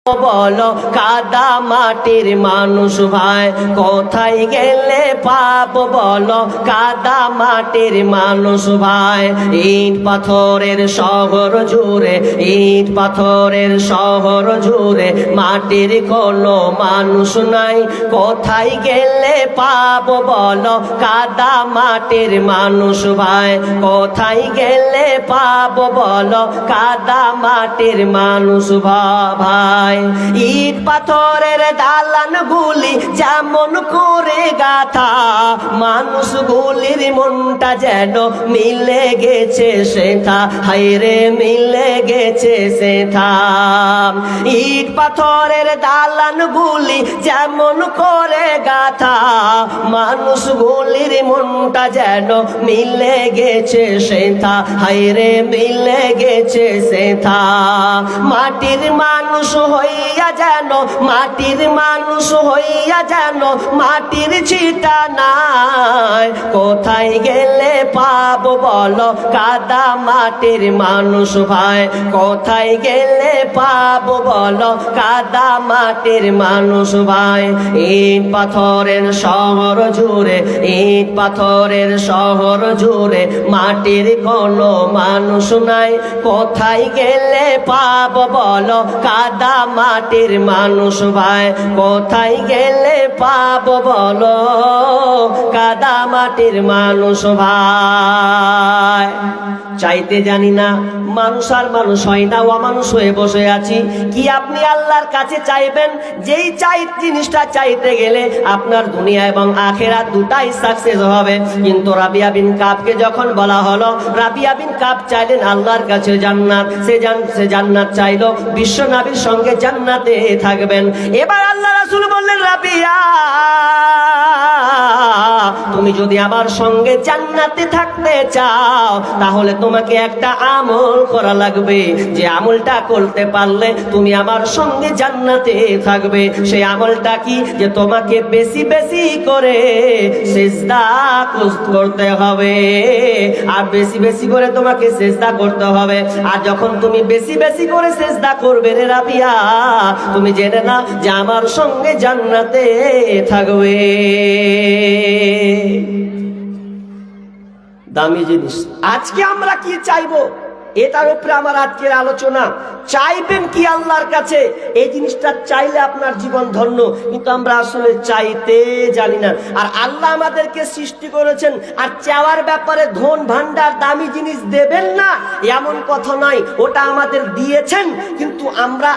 বলো কাদা মাটির মানুষ ভাই, কোথায় গেলে পাবো বলো কাদা মাটির মানুষ ভাই। ইট পাথরের শহর জুড়ে, ইট পাথরের শহর জুড়ে মাটির কোনো মানুষ নাই, কোথায় গেলে পাবো বলো কাদা মাটির মানুষ ভাই, কোথায় গেলে পাবো বলো কাদা মাটির মানুষ ভাই। ইট পাথরের দালান গুলি যেমন করে গাথা, মানুষ গুলির মনটা যেন মিলে গেছে সেথা, হায়রে মিলে গেছে সেথা। ইট পাথরের দালান গুলি যেমন করে গাথা, মানুষ গুলির মনটা যেন মিলে গেছে সেথা, হায়রে মিলে গেছে সেথা। মাটির মানুষ হইয়া যেন, মাটির মানুষ হইয়া যেন মাটির ছিটা নাই, কোথায় গেলে পাবো বলো কাদা মাটির মানুষ ভাই, কোথায় গেলে পাবো বলো কাদা মাটির মানুষ ভাই। ইট পাথরের শহর জুড়ে, ইট পাথরের শহর জুড়ে মাটির কোনো মানুষ নাই, কোথায় গেলে পাবো বলো কাদা মাটির মানুষ ভাই, কোথায় গেলে পাবো বলো কাদা মাটির মানুষ ভাই। চাইতে জানি না, মানুষ আর মানুষ হয় না, অমানুষ হয়ে বসে আছি। কি আপনি আল্লাহর কাছে চাইবেন? যেই জিনিসটা চাইতে গেলে আপনার দুনিয়া এবং আখিরাত দুটাই সাকসেস হবে। কিন্তু রাবিয়া বিন কাবকে যখন বলা হলো, রাবিয়া বিন কাব চাইলেন আল্লাহর কাছে জান্নাত, সে জান্নাত চাইলো, বিশ্ব নবীর সঙ্গে জান্নাতে থাকবেন। এবার আল্লাহ রাসূল বললেন, রাবিয়া তুমি যদি আমার সঙ্গে জান্নাতে থাকতে চাও তাহলে তোমাকে একটা আমল করা লাগবে, যে আমলটা করতে পারলে তুমি আমার সঙ্গে জান্নাতে থাকবে। সেই আমলটা কি? যে তোমাকে বেশি বেশি করে সিজদা করতে হবে, আর বেশি বেশি করে তোমাকে সিজদা করতে হবে। আর যখন তুমি বেশি বেশি করে সিজদা করবে রে রাবিয়া, তুমি জেনে না যে আমার সঙ্গে জান্নাতে থাকবে। দামি জিনিস। আজকে আমরা কি চাইবো এটার উপরে আমার আজকের আলোচনা। চাইবেন কি আল্লাহর কাছে? এই জিনিসটা চাইলে আপনার জীবন ধন্য, কিন্তু আমরা আসলে চাইতে জানি না। আর আল্লাহ আমাদেরকে সৃষ্টি করেছেন, আর চাওয়ার ব্যাপারে ধন ভান্ডার দামি জিনিস দেবেন না এমন কথা নয়, ওটা আমাদের দিয়েছেন, কিন্তু আমরা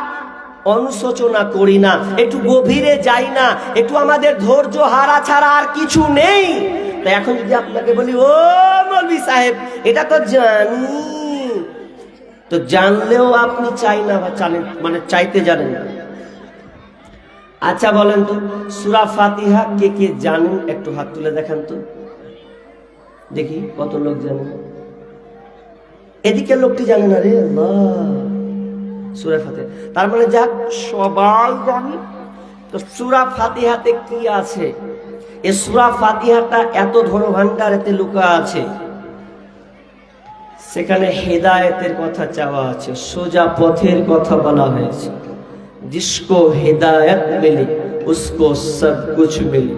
অনুশোচনা করি না, একটু গভীরে যাই না, একটু আমাদের ধৈর্য হারা ছাড়া আর কিছু নেই। তো এখন যদি আপনাকে বলি, ও মৌলভী সাহেব এটা তো জানি, তো জানলেও আপনি চাই না বা জানেন, মানে চাইতে জানেন না। আচ্ছা বলেন তো, সূরা ফাতিহা কে কে জানেন? একটু হাত তুলে দেখান তো দেখি কত লোক জানেন। এদিকে লোকটি জানে না রে আল্লাহ সূরা ফাতিহা, তার মানে যাক সবাই জানি। তো সূরা ফাতিহাতে কি আছে? এই সূরা ফাতিহাটা এত ধনভাণ্ডার এতে লুকা আছে, সেখানে হেদায়েতের কথা চাওয়া আছে, সোজা পথের কথা বলা হয়েছে। जिसको हिदायत मिली उसको सब कुछ मिली,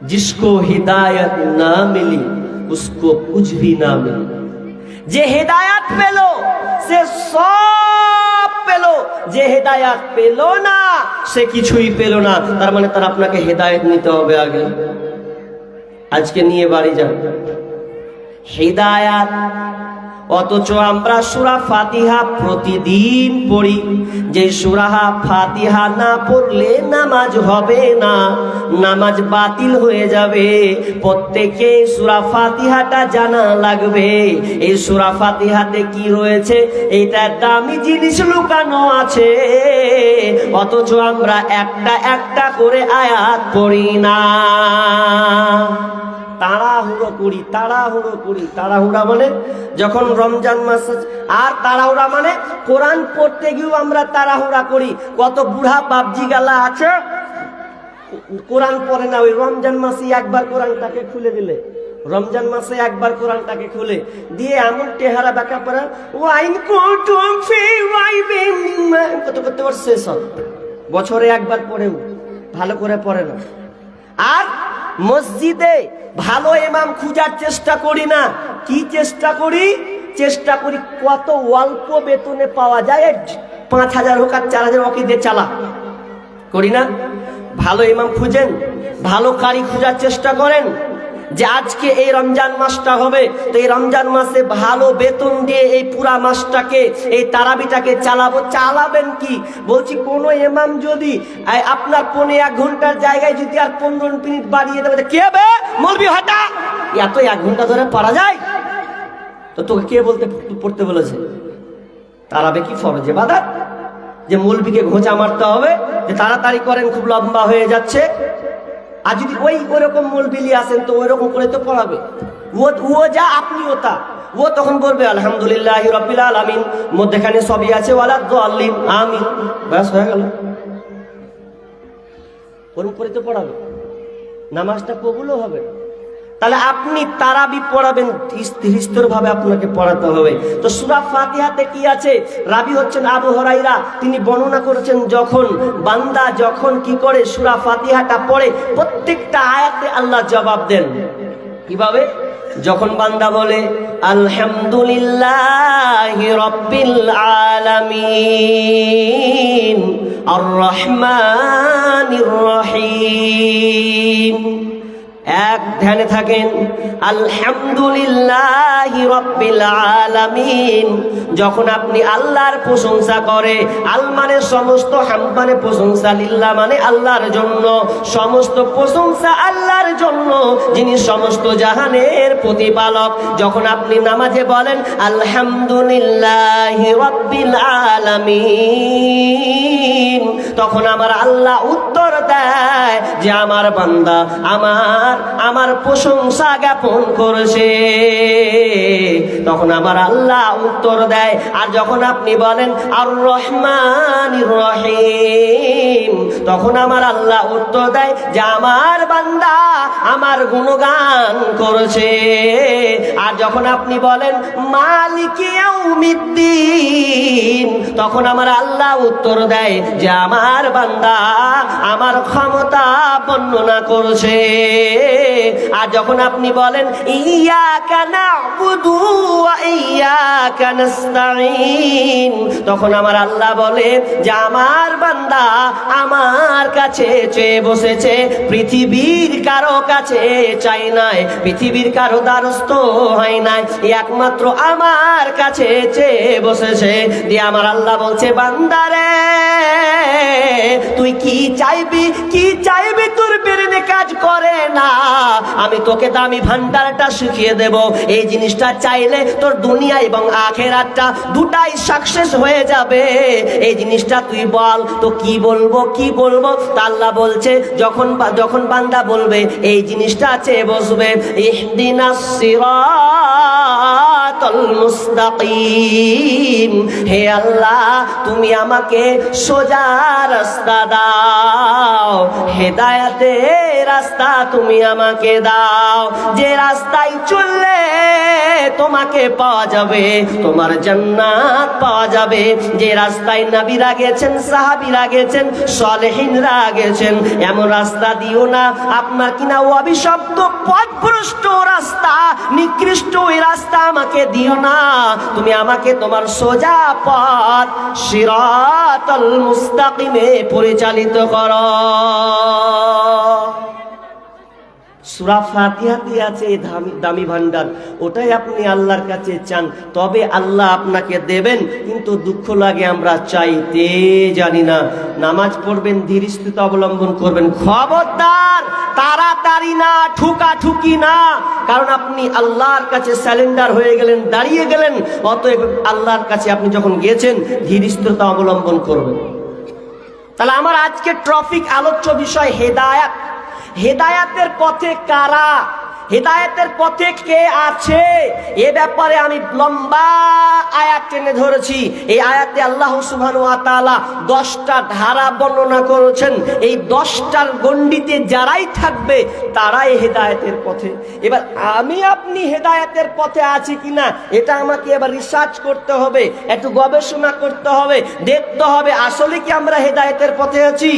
जिसको हिदायत ना मिली उसको कुछ भी ना मिली। যে হেদায়েত পেল সে সব পেল, যে হেদায়েত পেল না সে কিছুই পেল না। তার মানে তার আপনাকে হেদায়েত নিতে হবে আগে। আজকে নিয়ে বাড়ি যান হিদায়াত। অথচ আমরা সূরা ফাতিহা প্রতিদিন পড়ি, যে সূরা ফাতিহা না পড়লে নামাজ হবে না, নামাজ বাতিল হয়ে যাবে। প্রত্যেকে সূরা ফাতিহাটা জানা লাগবে। এই সূরা ফাতিহাতে কি রয়েছে, এটা দামি জিনিস লুকানো আছে, অথচ আমরা একটা একটা করে আয়াত পড়ি না। তাড়াহুড়ো করি, তাড়াহুড়ো করি। তাড়াহুড়া মানে যখন রমজান মাস, আর তাড়াহুড়া মানে কোরআন পড়তে গিয়েও আমরা তাড়াহুড়া করি। কত বুড়া বাপজি গালা আছে কোরআন পড়ে না, ওই রমজান মাসে একবার কোরআনটাকে খুলে দিলে রমজান মাসে একবার কোরআনটাকে খুলে দিয়ে এমন টেহারা বাঁকা পড়া ওয়াইন কুতুম ফি ওয়াইবিন কত করতে পারছে সব বছরে একবার পড়েও ভালো করে পড়ে না। আর মসজিদে ভালো ইমাম খোঁজার চেষ্টা করি না। কি চেষ্টা করি? চেষ্টা করি কত অল্প বেতনে পাওয়া যায়, 5,000 হোক আর 4,000 ওকে দিয়ে চালা করি না। ভালো ইমাম খুঁজেন, ভালো কারি খোঁজার চেষ্টা করেন যে আজকে এই রমজান মাসটা হবে, তো এই রমজান মাসে ভালো বেতন দিয়ে এই পুরা মাসটাকে এই তারাবিটাকে চালাবেন কি? বলছি কোন ইমাম যদি আপনার 1 ঘন্টার জায়গায় যদি আর 15 মিনিট বাড়িয়ে দেবে, কে হবে মৌলবি হটা এত 1 ঘন্টা ধরে পড়া যায়? তো তোকে কে পড়তে বলেছে? তারাবি কি ফরজ ইবাদত যে মৌলবিকে ঘোঁচা মারতে হবে যে তাড়াতাড়ি করেন খুব লম্বা হয়ে যাচ্ছে? আর যদি ওইরকম মৌলবি আসেন তো ওইরকম করে তো পড়াবে। ও যা আপনিও তা। ও তখন বলবে আলহামদুলিল্লাহি রাব্বিল আলামিন, মধ্যখানে সবই আছে ওয়ালা দাল্লিন আমিন, ব্যাস হয়ে গেল। ওরকম করে তো পড়াবে, নামাজটা কবুলও হবে। তাহলে আপনি তারাবি পড়াবেন, স্থির ভাবে আপনাকে পড়াতে হবে। তো সূরা ফাতিহাতে কি আছে? রাবি হচ্ছেন আবু হুরায়রা, তিনি বর্ণনা করেছেন যখন বান্দা কি করে সূরা ফাতিহাটা পড়ে প্রত্যেকটা আয়াতে আল্লাহ জবাব দেন। কিভাবে? যখন বান্দা বলে আলহামদুলিল্লাহি রাব্বিল আলামিন আর রহমানির রহিম, এক ধ্যানে থাকেন আলহামদুলিল্লাহি রাব্বিল আলামিন। যখন আপনি আল্লাহর প্রশংসা করে, আল মানে সমস্ত, হামদ মানে প্রশংসা, লিল্লাহ মানে আল্লাহর জন্য, সমস্ত প্রশংসা আল্লাহর জন্য যিনি সমস্ত জাহানের প্রতিপালক। যখন আপনি নামাজে বলেন আলহামদুলিল্লাহি রাব্বিল আলামিন, তখন আমার আল্লাহ উত্তর দেয় যে আমার বান্দা আমার প্রশংসা জ্ঞাপন করেছে। তখন আমার আল্লাহ উত্তর দেয়। আর যখন আপনি বলেন আর রহমানির রহিম, তখন আমার আল্লাহ উত্তর দেয় যে আমার বান্দা আমার গুণগান করেছে। আর যখন আপনি বলেন মালিকি ইয়াউমিদ্দিন, তখন আমার আল্লাহ উত্তর দেয় যে আমার বান্দা আমার ক্ষমতা বর্ণনা করেছে। আর যখন আপনি বলেন ইয়াকা না'বুদু ওয়া ইয়াকা নাস্তাঈন, তখন আমার আল্লাহ বলে যে আমার বান্দা আমার কাছে চেয়ে বসেছে, পৃথিবীর কারো কাছে চাই নাই, পৃথিবীর কারো দ্বারস্থ হয় নাই, একমাত্র আমার কাছে চেয়ে বসেছে। দিয়ে আমার আল্লাহ বলছে বান্দারে তুই কি চাইবি তোর ব্রেনে কাজ করে না, আমি তোকে দামি ভান্ডারটা শিখিয়ে দেব। এই জিনিসটা চাইলে তোর দুনিয়া এবং আখেরাতটা দুটাই সাকসেস হয়ে যাবে। এই জিনিসটা তুই বল। তো কি বলবো? তা আল্লাহ বলছে যখন বান্দা বলবে এই জিনিসটা চেয়ে বসবে, ইহদিনাস সিরাতাল মুস্তাকিম, হে আল্লাহ তুমি আমাকে সোজা রাস্তা দাও, হেদায়েতের রাস্তা তুমি আমাকে দাও, যে রাস্তায় চললে তোমাকে পাওয়া যাবে, তোমার জান্নাত পাওয়া যাবে, যে রাস্তায় নবীরা গেছেন, সাহাবীরা গেছেন, সালেহিনরা গেছেন, এমন রাস্তা দিও না আপনার কিনা অভিশপ্ত পথভ্রষ্ট রাস্তা, নিকৃষ্ট ওই রাস্তা আমাকে দিও না। তুমি আমাকে তোমার সোজা পথ সিরাতাল মুস্তাকিমে পরিচালিত করো। সূরা ফাতিহাতে আছে এই দামি ভান্ডার, ওটাই আপনি আল্লাহর কাছে চান, তবে আল্লাহ আপনাকে দেবেন। কিন্তু দুঃখ লাগে আমরা চাইতে জানি না। নামাজ পড়বেন, ধীরস্থিরতা অবলম্বন করবেন, খবরদার তাড়াতাড়ি না, ঠুকাঠুকি না, কারণ আপনি আল্লাহর কাছে স্যালেন্ডার হয়ে গেলেন, দাঁড়িয়ে গেলেন। অতএব আল্লাহর কাছে আপনি যখন গেছেন ধীরস্থিরতা অবলম্বন করবেন। তাহলে আমার আজকে টপিক আলোচ্য বিষয় হেদায়াত। হেদায়াতের পথে কারা? হিদায়াতের পথে কে আছে এ ব্যাপারে আমি লম্বা আয়াত টেনে ধরেছি। এই আয়াতে আল্লাহ সুবহানাহু ওয়া তাআলা 10টা ধারা বর্ণনা করেছেন। এই 10টার গণ্ডিতে যারাই থাকবে তারাই হিদায়াতের পথে। এবার আমি আপনি হিদায়াতের পথে আছি কিনা এটা আমাকে এবার রিসার্চ করতে হবে, একটু গবেষণা করতে হবে, দেখতে হবে আসলে কি আমরা হিদায়াতের পথে আছি।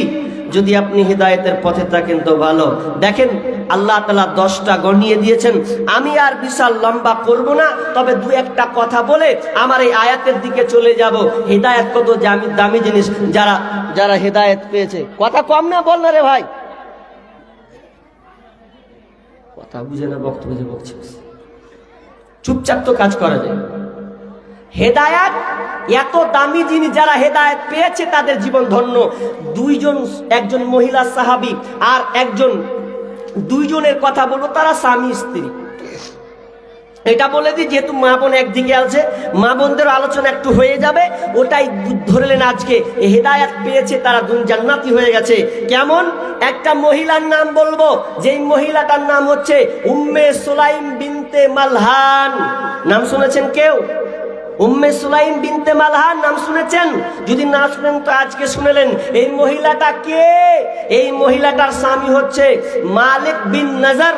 যদি আপনি হিদায়াতের পথে থাকেন তো ভালো। দেখেন আল্লাহ তাআলা 10টা গণিয়ে দিয়েছেন। আমি আর বিশাল লম্বা করব না, তবে দু একটা কথা বলে আমার এই আয়াতের দিকে চলে যাব। হিদায়াত কত দামি জিনিস, যারা যারা হিদায়াত পেয়েছে। কথা কম না বল না রে ভাই, কথা বুঝে না, বক্তব্য বুঝে বকছে, চুপচাপ তো কাজ করা যায়। হেদায়াত এত দামি জিনিস, যারা হেদায়াত পেয়েছে তাদের জীবন ধন্য। একজন মহিলা সাহাবী আর দুইজনের কথা বলবো, তারা স্বামী স্ত্রী। এটা বলে দিই, যেহেতু মা বোন একদিকে আছে, মা বোনদের আলোচনা একটু হয়ে যাবে, ওটাই ধরলেন আজকে। হেদায়াত পেয়েছে তারা জান্নাতি হয়ে গেছে। কেমন? একটা মহিলার নাম বলবো, যেই মহিলাটার নাম হচ্ছে উম্মে সুলাইম বিনতে মালহান। নাম শুনেছেন কেউ? উম্মে সুলাইম বিনতে মালহান নাম শুনেছেন? যদি না শুনেন তো আজকে শুনেলেন। এই মহিলাটা কে? এই মহিলাটার স্বামী হচ্ছে মালিক বিন নাজার।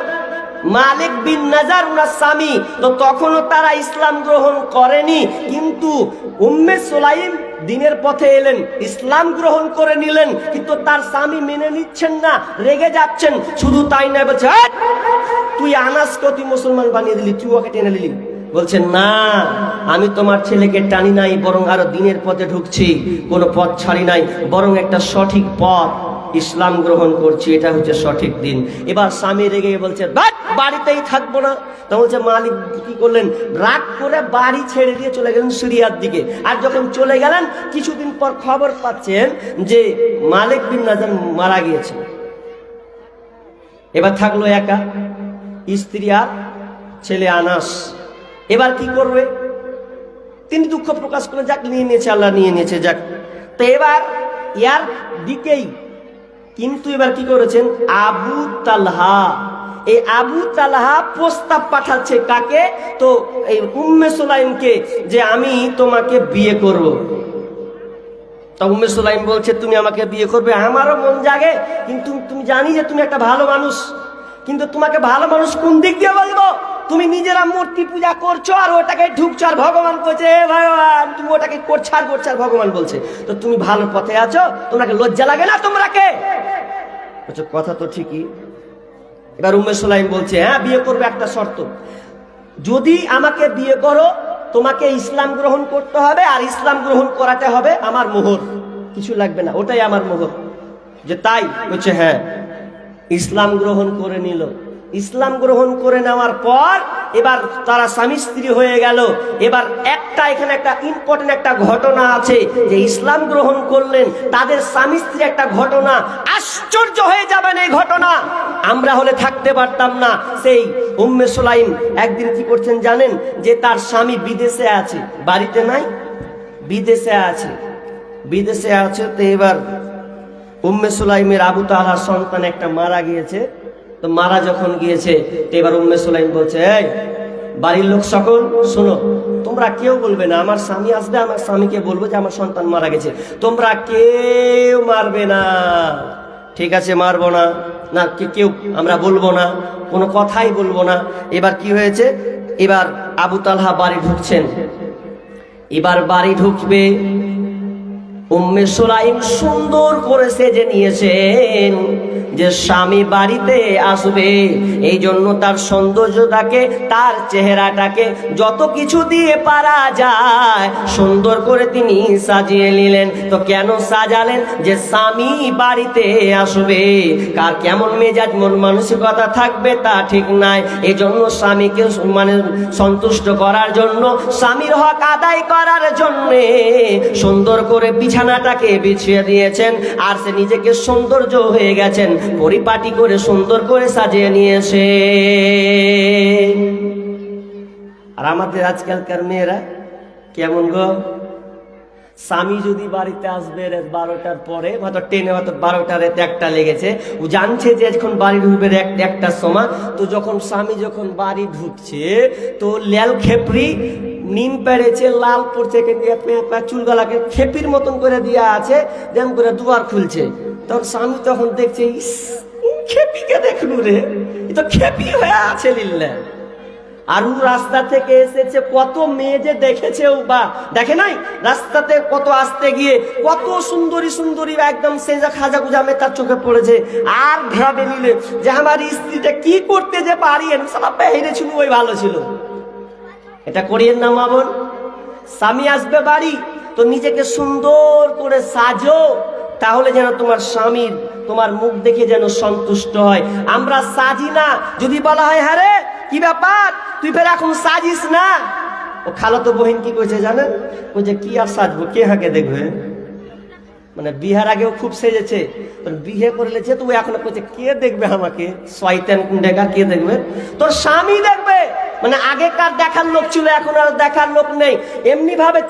মালিক বিন নাজার উনার স্বামী। তো তখনও তারা ইসলাম গ্রহণ করেনি, কিন্তু উম্মে সুলাইম দিনের পথে এলেন, ইসলাম গ্রহণ করে নিলেন, কিন্তু তার স্বামী মেনে নিচ্ছেন না, রেগে যাচ্ছেন। শুধু তাই নয়, বলছে তুই আনাসকে তুই মুসলমান বানিয়ে দিলি, তুই ওকে টেনে নিলি। বলছেন না, আমি তোমার ছেলেকে টানি নাই, বরং আরো দিনের পথে ঢুকছি, কোনো পথ ছাড়ি নাই, বরং একটা সঠিক পথ ইসলাম গ্রহণ করছি, এটা হচ্ছে সঠিক দিন। এবার স্বামী রেগে বলছে বাড়িতেই থাকবো না। তা বলছে মালিক কি করলেন, রাগ করে বাড়ি ছেড়ে দিয়ে চলে গেলেন সিরিয়ার দিকে। আর যখন চলে গেলেন, কিছুদিন পর খবর পাচ্ছেন যে মালিক বিন নাজার মারা গিয়েছে। এবার থাকলো একা, স্ত্রী আর ছেলে আনাস। এবার কি করবে? তিনি দুঃখ প্রকাশ করে, যাক নিয়ে নিয়েছে, আল্লাহ নিয়ে নিয়েছে, যাক। তো এবার ইয়ার দিকেই কিন্তু এবার কি করেছেন আবু তালহা। এই আবু তালহা প্রস্তাব পাঠাচ্ছে কাকে? তো এই উম্মে সুলাইমকে, যে আমি তোমাকে বিয়ে করব। তা উম্মে সুলাইম বলছে তুমি আমাকে বিয়ে করবে? আমারও মন জাগে, কিন্তু তুমি জানি যে তুমি একটা ভালো মানুষ, কিন্তু তোমাকে ভালো মানুষ কোন দিক দিয়ে বলবো? তুমি নিজেরা মূর্তি পূজা করছো আর ওটাকে ঢুকছো, আর ভগবান বলছে ভগবান, তুমি ওটাকে করছো আর ভগবান বলছে। তো তুমি ভালো পথে আছো, তোমাকে লজ্জা লাগে না? তোমরাকে বলছো কথা তো ঠিকই। এবার উম্মে সুলাইম বলছে হ্যাঁ বিয়ে করবে, একটা শর্ত, যদি আমাকে বিয়ে করো তোমাকে ইসলাম গ্রহণ করতে হবে, আর ইসলাম গ্রহণ করাতে হবে আমার মোহর, কিছু লাগবে না, ওটাই আমার মোহর। যে তাই? বলছে হ্যাঁ। ইসলাম গ্রহণ করে নিল। ইসলাম গ্রহণ করে নেওয়ার পর এবার তারা স্বামী স্ত্রী হয়ে গেল। এবার এখানে একটা ইম্পর্টেন্ট একটা ঘটনা আছে, যে ইসলাম গ্রহণ করলেন তাদের স্বামী স্ত্রী, একটা ঘটনা আশ্চর্য হয়ে যাবেন। এই ঘটনা আমরা হলে থাকতে পারতাম না। সেই উম্মে সুলাইম একদিন কি করছেন জানেন? যে তার স্বামী বিদেশে আছে, বাড়িতে নাই, বিদেশে আছে। তো এবার উম্মে সুলাইমের আবু তালহার সন্তান একটা মারা গিয়েছে। তো মারা যখন গিয়েছে, তো এবার উম্মে সুলাইম বলছে এই বাড়ির লোক সকল শোনো, তোমরা কেউ বলবে না, আমার স্বামী আসবে, আমার স্বামীকে বলবো যে আমার সন্তান মারা গেছে, তোমরা কেউ মারবে না, ঠিক আছে? মারবো না, না কেউ আমরা বলবো না, কোনো কথাই বলবো না। এবার কি হয়েছে? এবার আবু তালহা বাড়ি ঢুকছেন। এবার বাড়ি ঢুকবে, উম্মে সুলাইম সুন্দর করে সেজে নিয়েছেন যে স্বামী বাড়িতে আসবে, এই জন্য তার সৌন্দর্যটাকে, তার চেহারাটাকে যত কিছু দিয়ে পারা যায় সুন্দর করে তিনি সাজিয়ে নিলেন। তো কেন সাজালেন? যে স্বামী বাড়িতে আসবে, কার কেমন মেজাজ মন মানসিকতা থাকবে তা ঠিক নাই। এই জন্য স্বামীকে সন্তুষ্ট করার জন্য, স্বামীর হক আদায় করার জন্য সুন্দর করে বিছানাটাকে বিছিয়ে দিয়েছেন, আর সে নিজেকে সৌন্দর্য হয়ে গেছেন, পরিপাটি করে সুন্দর করে সাজিয়ে নিয়েছে। আর আমাদের আজকালকার মেয়েরা কেমন গো? স্বামী যদি বাড়িতে আসবে রাত 12টার পরে, হয়তো ট্রেনে হয়তো 12টার রাতে একটা লেগেছে, ও জানছে যে এখন বাড়ি ঢুকবে একটার সময়। তো যখন স্বামী যখন বাড়ি ঢুকছে, তো ল্যাল খেপড়ি নিম পেড়েছে, লাল পড়ছে, চুলগুলাকে খেপির মতন করে দেওয়া আছে, যেমন করে দুয়ার খুলছে। তখন স্বামী তখন দেখছে, ইস খেপিকে দেখলু রে, এ তো খেপি হয়ে আছে লিল্লা। আর ও রাস্তা থেকে এসেছে, কত মেয়ে যে দেখেছে, ও বা দেখে নাই রাস্তাতে কত আসতে গিয়ে কত সুন্দরী সুন্দরী একদম সেজা খাজা গুজা মেয়ে তার চোখে পড়েছে। আর ভাবে নিলে যে আমার স্ত্রীটা কি করতে যে পারি, সালা বেহিরে ছিল ওই ভালো ছিল। এটা করিয়েন না মা বোন। স্বামী আসবে বাড়ি, তো নিজেকে সুন্দর করে সাজো, তাহলে যেন তোমার স্বামীর তোমার মুখ দেখে যেন সন্তুষ্ট হয়। আমরা সাজি না, যদি বলা হয় হ্যাঁ রে কি ব্যাপার তুই ফের এখন সাজিস না, ও খালাতো বহিন কি কইছে জানেন, ও যে কি আর সাজবো, কে হাকে দেখবে। মানে বিহার আগেও খুব সেজেছে, বিয়ে করলে যে তো এখন কইছে কে দেখবে আমাকে, শয়তান কুন্ডেকা কে দেখবে, তোর স্বামী দেখবে। মানে আগেকার দেখার লোক ছিল, এখন আর দেখার লোক নেই। এমনি ভাবে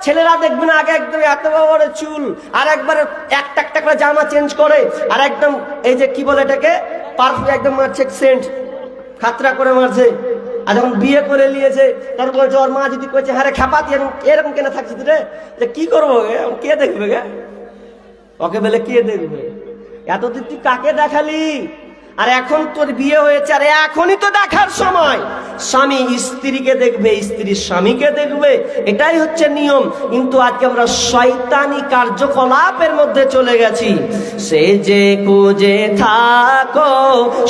ছেলেরা দেখবে না, আগে একদম এত বড় চুল, আর একবারে একটা একটা করে জামা চেঞ্জ করে, আর একদম এই যে কি বলে এটাকে পারফিউম একদম মারছে, সেন্ট খাতরা করে মারছে। আর যখন বিয়ে করে নিয়েছে, তারপর বলছে ওর মা যদি কইছে হ্যাঁ রে খাপা তুই এরকম কেন থাকছিস রে, যে কি করবো গে, কে দেখবে গে, ওকে বলে কে দেখবে, এতদিন তুই কাকে দেখালি, আর এখন তোর বিয়ে হয়েছে, আর এখনই তো দেখার সময়। স্বামী স্ত্রীকে দেখবে, স্ত্রী স্বামীকে দেখবে, এটাই হচ্ছে নিয়ম। কিন্তু আজকে আমরা শয়তানি কার্যকলাপের মধ্যে চলে গেছি। সে যে কুজে থাকো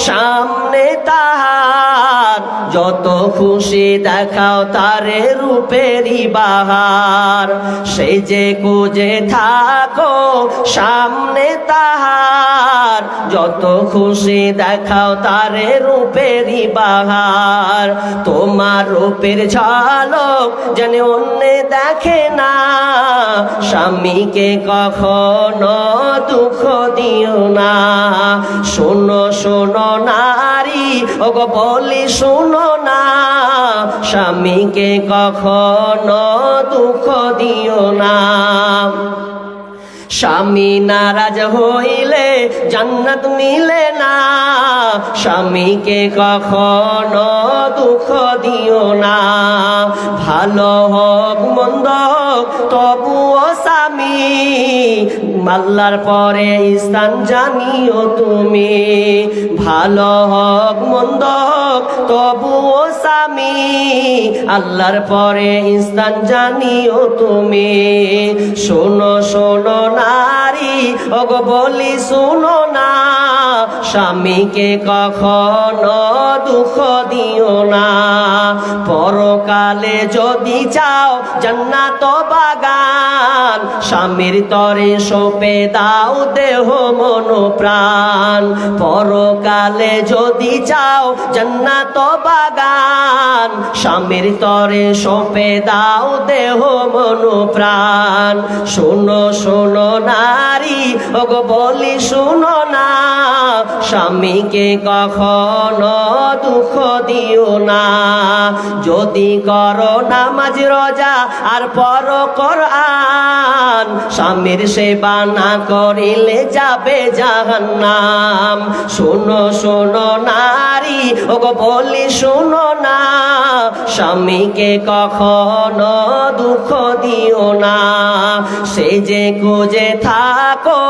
সামনে তাহার, যত খুশি দেখাও তারে রূপেরই বাহার। সে যে কুজে থাকো সামনে তাহার, যত খুশি দেখাও তারে রূপেরই বাহার। তোমার রূপের ঝলক যেন অন্য দেখে না, স্বামীকে কখনো দুঃখ দিও না। শোনো শোনো নারী, ওগো বলি শোনো না, স্বামীকে কখনো দুঃখ দিও না। স্বামী নারাজ হইলে জান্নাত মিলে না, স্বামীকে কখনো দুঃখ দিও না। ভালো হোক মন্দ হোক তবুও স্বামী, আল্লাহর পরে স্থান জানিও তুমি। ভালো হোক মন্দ হোক তবুও স্বামী, আল্লাহর পরে স্থান জানিও তুমি। শোনো শোনো নারী, ওগো বলি শোনো না, স্বামীকে কখনো দুঃখ দিও না। পরকালে যদি চাও জান্নাত বাগান, স্বামীর তরে সঁপে দাও দেহ মন প্রাণ। পরকালে যদি চাও জান্নাত বাগান, স্বামীর তরে সঁপে দাও দেহ মন প্রাণ। শোনো শোনো নারী, ওগো বলি শোনো না, স্বামীকে কখনো দুঃখ দিও না। যদি করো নামাজ রোজা আর পড়ো কোরআন, স্বামীর সেবা না করিলে যাবে জাহান্নাম। শোনো শোনো নারী, ওগো বলি শোনো না, স্বামীকে কখনো দুঃখ দিও না। সে যে খুঁজে থাকো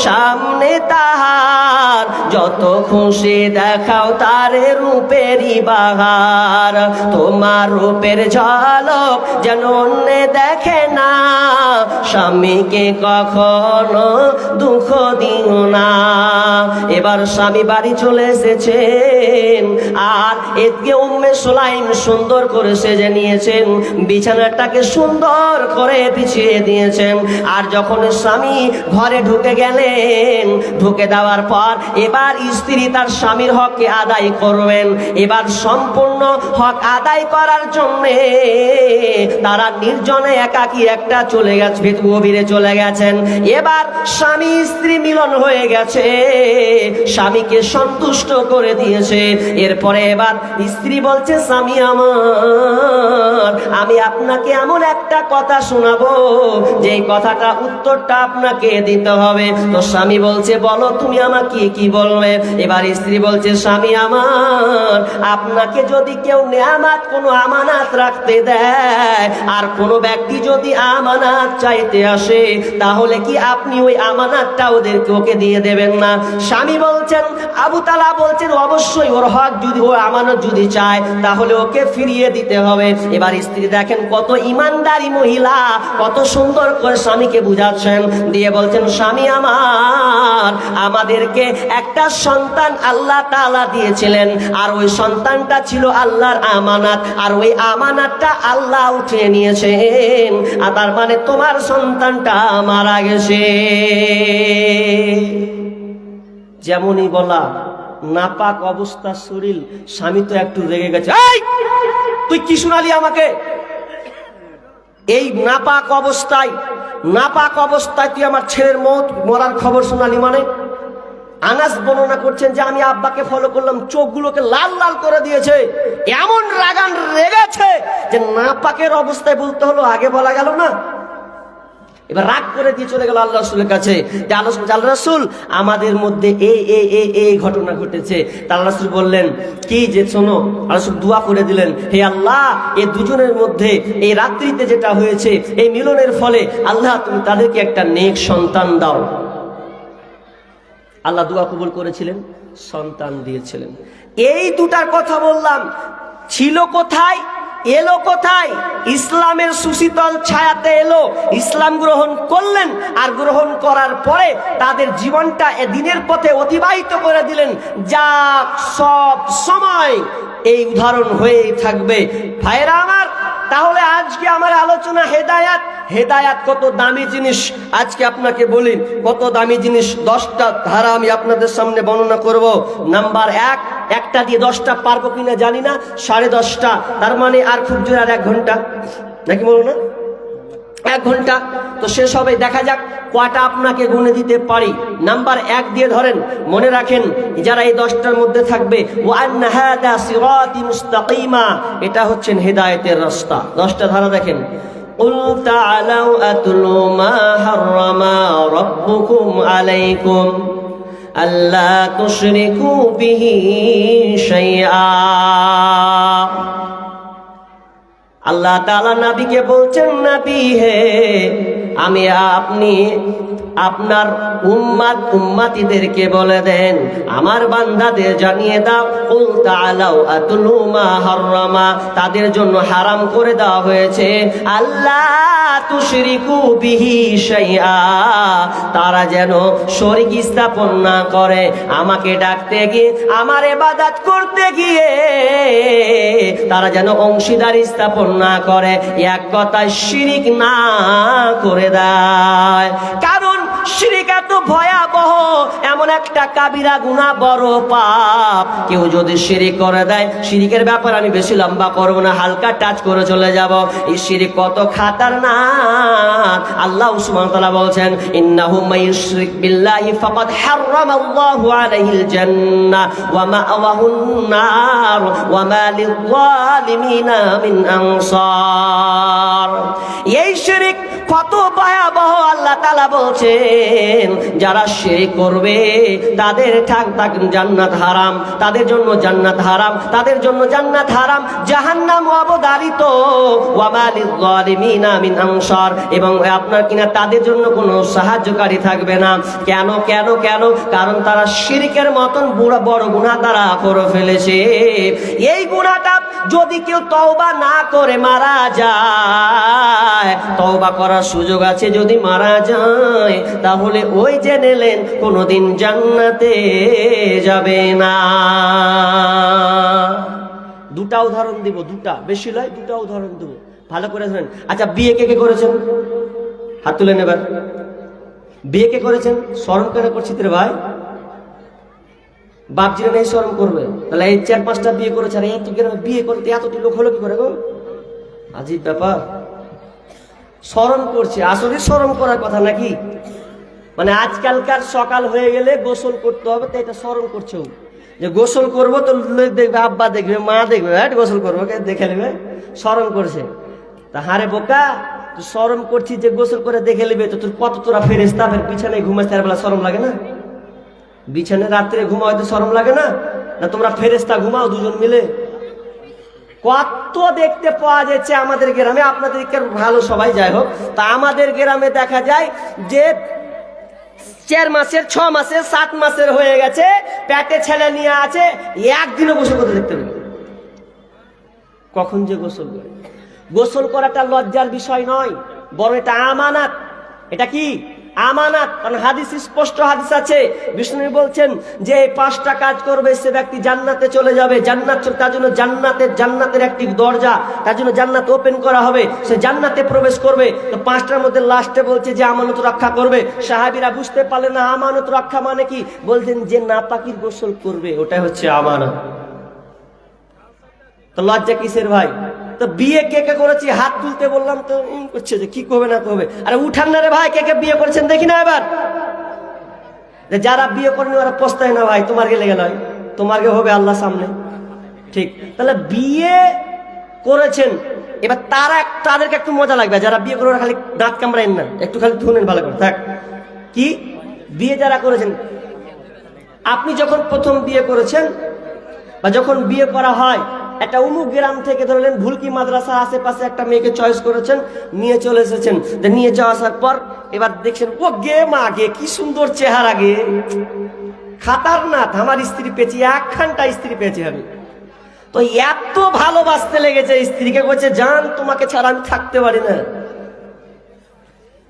সামনে তাহার, যত খুশি দেখাও তারে রূপেরই বাহার। তোমার রূপের ঝলক যেন অন্য দেখে না, স্বামীকে কখনো দুঃখ দিও না। এবার স্বামী বাড়ি চলে এসেছেন, আর এদিকে উম্মে সুলাইম সুন্দর করে সেজে নিয়েছেন, বিছানাটাকে সুন্দর করে বিছিয়ে দিয়েছেন। আর যখন স্বামী ঘরে ঢুকে গেলেন, ঢুকে দেওয়ার পর এবার স্ত্রী তার স্বামীর হককে আদায় করবেন। এবার সম্পূর্ণ হক আদায় করার জন্য তারা নির্জনে একাকী একটা চলে গেছে, গভীরে চলে গেছেন। এবার স্বামী স্ত্রী মিলন হয়ে গেছে, স্বামীকে সন্তুষ্ট করে দিয়েছে। এরপরে এবার স্ত্রী বলছে, স্বামী আমার, আমি আপনাকে এমন একটা কথা শোনাবো, যে কথাটা উত্তরটা আপনাকে দিতে হবে। তো স্বামী বলছে, বলো তুমি আমাকে কি বলবে? এবার স্ত্রী বলছে, স্বামী আমার, আপনাকে যদি কেউ নেয়ামত কোনো আমানত রাখতে দেয়, আর কোনো ব্যক্তি যদি আমানত চাইতে আসে, তাহলে কি আপনি ওই আমানতটা ওকে দিয়ে দেবেন না? স্বামী বলছেন, আবু তালা বলছেন, অবশ্যই ওর হক যদি, ও আমানত যদি চায়, তাহলে ওকে ফিরিয়ে দিতে হবে। এবার স্ত্রী দেখেন কত ইমানদারি মহিলা, কত সুন্দর করে স্বামীকে বুঝাচ্ছেন, দিয়ে বলছেন, স্বামী আমার, আমাদেরকে একটা সন্তান আল্লাহ তাআলা দিয়েছিলেন, আর ওই সন্তানটা ছিল আল্লাহর আমানত, আর ওই আমানতটা আল্লাহ উঠিয়ে নিয়েছেন, আর তার মানে তোমার সন্তানটা মারা গেছে। যেমনই বলা, নাপাক অবস্থা শরীর, স্বামী তো একটু রেগে গেছে, এই তুই কি শোনালি আমাকে? এই নাপাক অবস্থায় তুই আমার ছেলের মরার খবর শোনালি মানে? আনাস বর্ণনা করছেন যে আমি আব্বাকে ফলো করলাম, চোখগুলোকে লাল লাল করে দিয়েছে, এমন রাগান রেগেছে যে নাপাকের অবস্থায় বলতে হলো, আগে বলা গেল না। এবার রাগ করে দিয়ে চলে গেল আল্লাহ রাসূলের কাছে, যে আল্লাহ রাসূল, আমাদের মধ্যে এই ঘটনা ঘটেছে। আল্লাহ রাসূল বললেন কি, যে শোনো। আল্লাহ রাসূল দোয়া করে দিলেন, হে আল্লাহ, এই দুজনের মধ্যে এই রাত্রিতে যেটা হয়েছে, এই মিলনের ফলে আল্লাহ তুমি তাদেরকে একটা নেক সন্তান দাও। আল্লাহ দোয়া কবুল করেছিলেন, সন্তান দিয়েছিলেন। এই দুটার কথা বললাম, ছিল কোথায়, এলো কোথায়? ইসলামের সুশীতল ছায়াতে এলো, ইসলাম গ্রহণ করলেন, আর গ্রহণ করার পরে তাদের জীবনটা দিনের পথে অতিবাহিত করে দিলেন, যা সব সময় এই উদাহরণ হয়েই থাকবে। ভাইরা আমার, তাহলে আজকে আমার আলোচনা হেদায়াত কত দামি জিনিস। আজকে আপনাকে বলি কত দামি জিনিস। 10টা ধারা আমি আপনাদের সামনে বর্ণনা করব। নাম্বার 1, একটা দিয়ে 10টা পারবো কিনা জানি না, 10:30, তার মানে আর খুব জোরে আর 1 ঘন্টা, নাকি বলো না? 1 ঘন্টা তো শেষ হবে, দেখা যাক কয়টা আপনাকে গুনে দিতে পারি। নাম্বার 1 দিয়ে ধরেন, মনে রাখেন যারা এই 10টার মধ্যে থাকবে, ওয়া আন্না হাদা সিরাতি মুস্তাকিমা, এটা হচ্ছেন হেদায়েতের রাস্তা। 10টা ধারা দেখেন, কুল তাআলাউ আতলু মা হাররামা রাব্বুকুম আলাইকুম আল্লা তুশরিকু বিহি শাইআ। আল্লাহ তাআলা নবীকে বলছেন, নবী হে, আপনি আপনার উম্মতিদেরকে বলে দেন, আমার বান্দাদের জানিয়ে দাও, কুল তাআলাউ আতলু মা হাররামা, তাদের জন্য হারাম করে দেওয়া হয়েছে, আল্লাহ তুশরিকু বিহি শাইআ, তারা যেন শরীক স্থাপন না করে। আমাকে ডাকতে গিয়ে, আমার ইবাদত করতে গিয়ে তারা যেন অংশীদার স্থাপন না করে, এক কথায় শিরিক না করে দেয়। কারণ শিরিক এত ভয়াবহ, এমন একটা কাবিরা গুনাহ, বড় পাপ। কেউ যদি শিরিক করে দেয়, শিরিকের ব্যাপার আমি বেশি লম্বা করব না, হালকা টাচ করে চলে যাব। এই শিরিক কত খাতারনাক। আল্লাহ সুবহানাহু ওয়া তাআলা বলছেন, ইন্নাহু মাইয়ুশরিক বিল্লাহি ফাকাদ হারামাল্লাহু আলাইহিল জান্নাহ ওয়া মা'ওয়াহুন নার ওয়া মা লিয-যালিমিনা মিন আনসার। এই শিরিক কত ভয়াবহ আল্লাহ তাআলা বলছেন, যারা শিরক করবে তাদের জান্নাত হারাম, তাদের জন্য জান্নাত হারাম, তাদের জন্য জান্নাত হারাম, জাহান্নাম অবধারিত, ওয়া মা লিয-যালিমিনা মিন আনসার, এবং আপনার কিনা তাদের জন্য কোনো সাহায্যকারী থাকবে না। কেন কেন কেন? কারণ তারা শিরকের মতন বড় গুনাহ তারা করে ফেলেছে। এই গুনাহটা যদি কেউ তওবা না করে মারা যায়, তওবা করার সুযোগ আছে, যদি মারা যায় তাহলে ওই যে নিলেন কোনোদিন জান্নাতে যাবে না। 2টা উদাহরণ দিব, 2টা, বেশি নয়, 2টা উদাহরণ দেব, ভালো করে শুনেন। আচ্ছা, বিয়ে কে করেছেন? হাত তুলে নেবেন। বিয়ে কে করেছেন? স্মরণ করে করছি রে ভাই, বাপজিরা নেই শরম করবে? তাহলে এই 4-5টা বিয়ে করেছে, আর এত গ্রামে বিয়ে করতে এতটি লোক হলো কি করে গো? আজীব ব্যাপার। শরম করছে, আসলে শরম করার কথা নাকি? মানে আজকালকার সকাল হয়ে গেলে গোসল করতে হবে, তো এটা শরম করছে ও, যে গোসল করবো তো দেখবে, আব্বা দেখবে, মা দেখবে, গোসল করবো দেখে নেবে, শরম করছে। তা হারে বোকা, তুই শরম করছিস যে গোসল করে দেখে নেবে, তো তোর কত তোরা ফেরেশতা ফের বিছানায় ঘুমাস, তার বেলা শরম লাগে না? বিছানায় রাত্রে ঘুমাও হয়তো শরম লাগে না? না তোমরা ফেরেশতা ঘুমাও দুজন মিলে? কত দেখতে পাওয়া যাচ্ছে আমাদের গ্রামে, আপনাদের ভালো সবাই যাই হোক, তা আমাদের গ্রামে দেখা যায় যে 4 মাসের 6 মাসের 7 মাসের হয়ে গেছে, পেটে ছেলে নিয়ে আছে, একদিনও গোসল করতে দেখতে পাবে। কখন যে গোসল করে? গোসল করাটা লজ্জার বিষয় নয়, বরং এটা আমানাত। এটা কি আমানাত? কারণ হাদিস, স্পষ্ট হাদিস আছে, বিষ্ণু বলছেন যে 5টা কাজ করবে সে ব্যক্তি জান্নাতে চলে যাবে। জান্নাত, তার জন্য জান্নাতের একটি দরজা, তার জন্য জান্নাত ওপেন করা হবে, সে জান্নাতে প্রবেশ করবে। তো 5টার মধ্যে লাস্টে বলছে যে আমানত রক্ষা করবে। সাহাবীরা বুঝতে পারলেন না আমানত রক্ষা মানে কি, বলছেন যে নাপাকির গোসল করবে, ওটাই হচ্ছে আমানত। তো লজ্জা কিসের ভাই? তো বিয়ে কে কে করেছি হাত তুলতে বললাম তো করছে যে কি করবে না করবে। আরে উঠান না রে ভাই, কে কে বিয়ে করেছেন দেখি না এবার। যারা বিয়ে করেনি ওরা পস্তায় না ভাই, তোমার গেলে গেল, তোমার গে হবে আল্লাহ সামনে, ঠিক? তাহলে বিয়ে করেছেন, এবার তাদেরকে একটু মজা লাগবে। যারা বিয়ে করে খালি দাঁত কামড়াইন না, একটু খালি ধুনেন ভালো করে থাক। কি বিয়ে যারা করেছেন, আপনি যখন প্রথম বিয়ে করেছেন বা যখন বিয়ে করা হয়, একটা অমুক গ্রাম থেকে ধরলেন ভুলকি মাদ্রাসা আশেপাশে একটা মেয়েকে চয়েস করেছেন, নিয়ে চলে এসেছেন। নিয়ে যাওয়া আসার পর এবার দেখছেন ও গে মা গে, কি সুন্দর চেহারা গে, খাতারনাথ, আমার স্ত্রী পেয়েছি, 1 ঘন্টা স্ত্রী পেয়েছি আমি। তো এত ভালোবাসতে লেগেছে স্ত্রীকে, বলছে জান তোমাকে ছাড়া আমি থাকতে পারি না,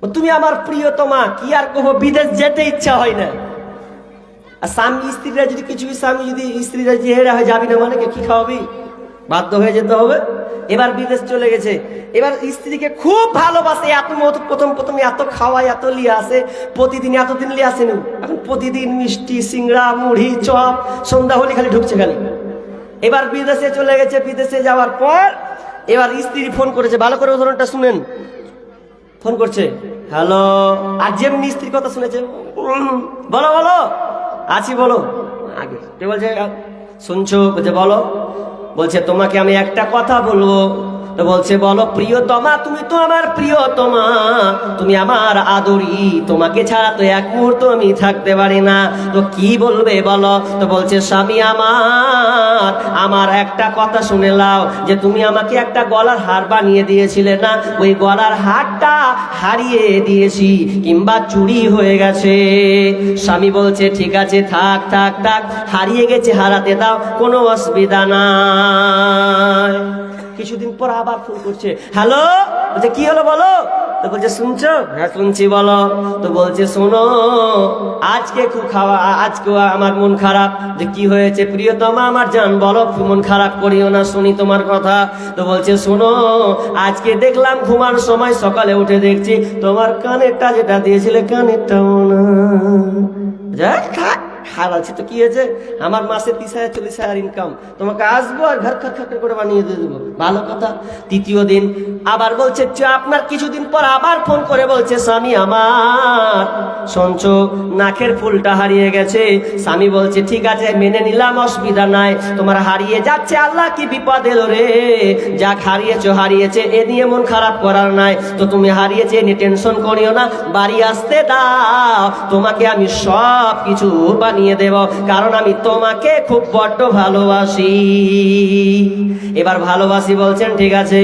তুমি আমার প্রিয়তমা, কি আর কহো, বিদেশ যেতে ইচ্ছা হয় না। আর স্বামী স্ত্রীরা যদি কিছু, স্বামী যদি স্ত্রীরা যে হেরা হয়ে যাবি না মানে কি খাওয়াবি, বাধ্য হয়ে যেতে হবে। এবার বিদেশ চলে গেছে, এবার স্ত্রীকে খুব ভালোবাসে, এত প্রথম এত খাওয়ায়, এত লিয়ে আসে, প্রতিদিন এতদিন লিয়ে আসেনি, এখন প্রতিদিন মিষ্টি, সিংড়া, মুড়ি, চপ, সন্ধ্যা হলে খালি ঢুকছে খালি। এবার বিদেশে চলে গেছে, বিদেশে যাওয়ার পর এবার স্ত্রী ফোন করেছে, ভালো করে উদাহরণটা শুনেন। ফোন করছে, হ্যালো, আর যেমনি স্ত্রীর কথা শুনেছে, বলো বলো আছি বলো, আগে বলছে শুনছো, বলছে বলো, বলছে তোমাকে আমি একটা কথা বলবো। তো বলছে বলো। প্রিয়তমা, তুমি তো আমার প্রিয়তমা, তুমি আমার আদরি, তোমাকে ছাড়া তো 1 মুহূর্ত আমি থাকতে পারি না। তো কি বলবে বলো? তো বলছে স্বামী আমার একটা কথা শুনে নাও, যে তুমি আমাকে একটা গলার হার বানিয়ে দিয়েছিলে না, ওই গলার হারটা হারিয়ে দিয়েছি, কিংবা চুরি হয়ে গেছে। স্বামী বলছে ঠিক আছে, থাক থাক থাক, হারিয়ে গেছে হারাতে দাও, কোনো অসুবিধা নাই। কিছুদিন পর আবার ফোন করছে, হ্যালো, বলছে কি হলো বলো? তো বলছে শুনছো? হ্যাঁ শুনছি, বলো। তো বলছে শোনো, আজকে খুব আজকে আমার মন খারাপ। যে কি হয়েছে প্রিয়তমা আমার জান, বলো, মন খারাপ করিও না, শুনি তোমার কথা। তো বলছে শোনো, আজকে দেখলাম ঘুমানোর সময়, সকালে উঠে দেখছি তোমার কানেরটা যেটা দিয়েছিলে, কানেরটাও না। যাক থাক, হারাচ্ছি তো কি হয়েছে, আমার মাসে 30,000-40,000 ইনকাম, তোমাকে আসবো আর ঘর খর করে বানিয়ে দিয়ে দেবো, ভালো কথা। 3য় দিন আবার বলছে, আপনার কিছুদিন পর আবার ফোন করে বলছে, স্বামী আমার শুনছো, নাকের ফুলটা হারিয়ে গেছে। স্বামী বলছে ঠিক আছে, মেনে নিলাম, অসুবিধা নাই, তোমার হারিয়ে যাচ্ছে, আল্লাহ কি বিপদ এলো রে, যাক হারিয়েছে, এ নিয়ে মন খারাপ করার নাই। তো তুমি হারিয়েছে এ নিয়ে টেনশন করিও না, বাড়ি আসতে দাও, তোমাকে আমি সব কিছু বানিয়ে দেব, কারণ আমি তোমাকে খুব বড্ড ভালোবাসি। এবার ভালোবাসি বলছেন, ঠিক আছে।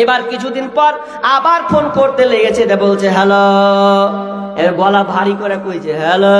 এবার কিছুদিন পর আবার ফোন করতে লেগেছে, বলছে হ্যালো, এর গলা ভারী করে কইছে, হ্যালো।